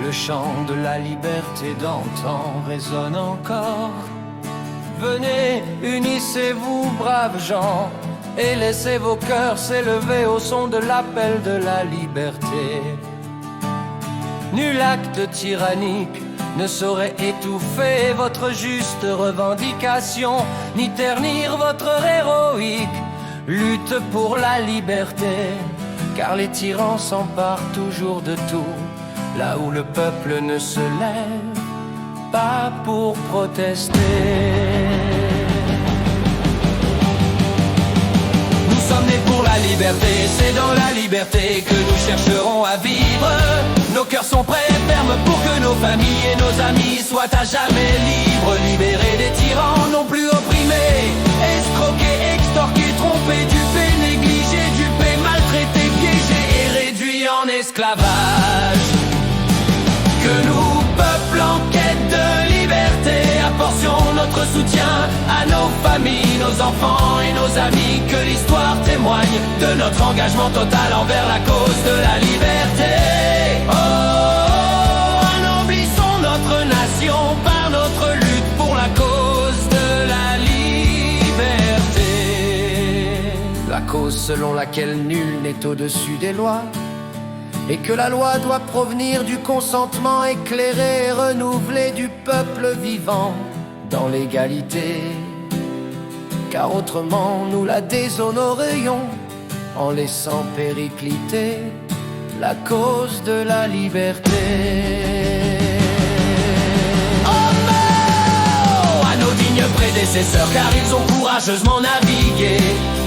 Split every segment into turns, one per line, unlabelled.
Le chant de la liberté d'antan résonne encore. Venez, unissez-vous, braves gens, et laissez vos cœurs s'élever au son de l'appel de la liberté. Nul acte tyrannique ne saurait étouffer votre juste revendication, ni ternir votre héroïque lutte pour la liberté. Car les tyrans s'emparent toujours de tout, là où le peuple ne se lève pas pour protester. Nous sommes nés pour la liberté, c'est dans la liberté que nous chercherons à vivre. Nos cœurs sont prêts et fermes pour que nos familles et nos amis soient à jamais libres. Libérés des tyrans, non plus opprimés, escroqués, extorqués, trompés, dupés, négligés, dupés, maltraités, piégés et réduits en esclavage. Que nous, peuple en quête de liberté, apportions notre soutien à nos familles, nos enfants et nos amis. Que l'histoire témoigne de notre engagement total envers la cause de la liberté. Oh, ennoblissons notre nation par notre lutte pour la cause de la liberté. La cause selon laquelle nul n'est au-dessus des lois, et que la loi doit provenir du consentement éclairé et renouvelé du peuple vivant dans l'égalité. Car autrement nous la déshonorerions en laissant péricliter la cause de la liberté. Oh non à nos dignes prédécesseurs, car ils ont courageusement navigué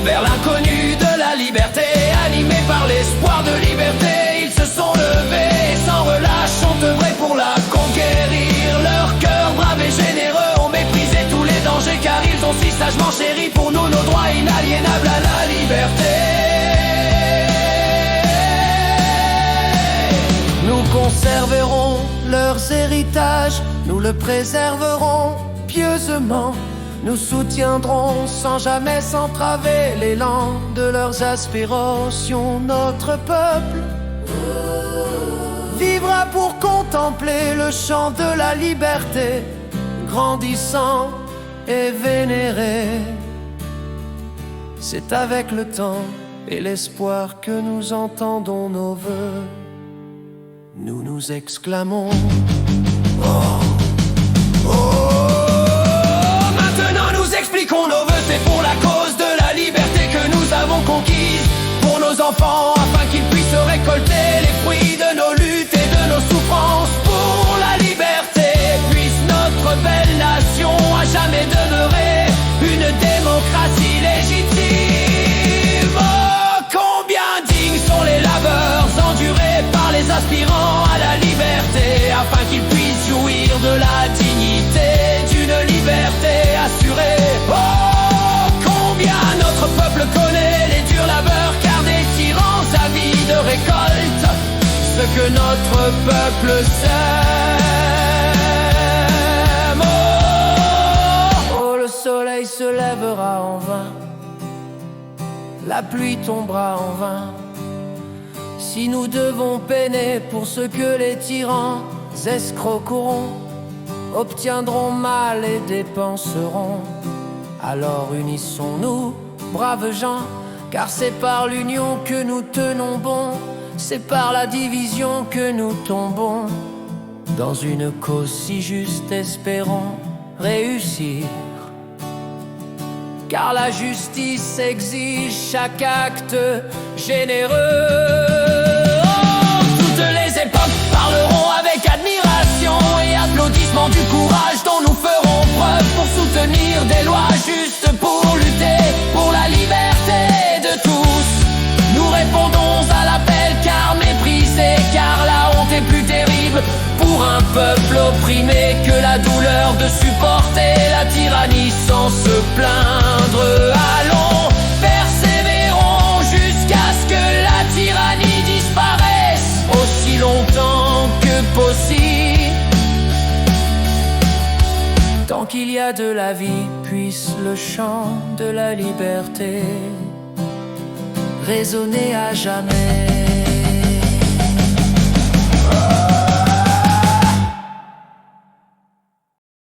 vers l'inconnu de la liberté. Animés par l'espoir de liberté, ils se sont levés et sans relâche ont œuvré pour la conquérir. Leur cœur brave et généreux ont méprisé tous les dangers, car ils ont si sagement chéri pour nous nos droits inaliénables à la liberté. Nous conserverons leurs héritages, nous le préserverons pieusement. Nous soutiendrons sans jamais s'entraver l'élan de leurs aspirations. Notre peuple vivra pour contempler le chant de la liberté, grandissant et vénéré. C'est avec le temps et l'espoir que nous entendons nos vœux. Nous nous exclamons oh, oh. Maintenant nous expliquons nos vœux, c'est pour la cause de la liberté que nous avons conquise. Pour nos enfants, afin qu'ils puissent récolter les fruits de nos luttes et de nos souffrances. Pour la liberté, puisse notre belle nation à jamais demeurer une démocratie légitime. Oh, combien dignes sont les labeurs endurés par les aspirants à la liberté, afin qu'ils puissent jouir de la dignité d'une liberté assurée. Oh, combien notre peuple connaît les durs labeurs, car des tyrans avides récoltent ce que notre peuple sème. Oh, oh, le soleil se lèvera en vain, la pluie tombera en vain, si nous devons peiner pour ce que les tyrans escroqueront, obtiendront mal et dépenseront. Alors unissons-nous, braves gens, car c'est par l'union que nous tenons bon, c'est par la division que nous tombons. Dans une cause si juste, espérons réussir, car la justice exige chaque acte généreux. Oh, toutes les époques parleront avec admiration et applaudissements du courage dont nous ferons preuve pour soutenir des lois justes, pour lutter pour la liberté de tous. Nous répondons à l'appel car méprisé, car la honte est plus terrible pour un peuple opprimé que la douleur de supporter la tyrannie sans se plaindre. Allons, persévérons jusqu'à ce que la tyrannie disparaisse aussi longtemps que possible. Tant qu'il y a de la vie, puisse le chant de la liberté résonner à jamais.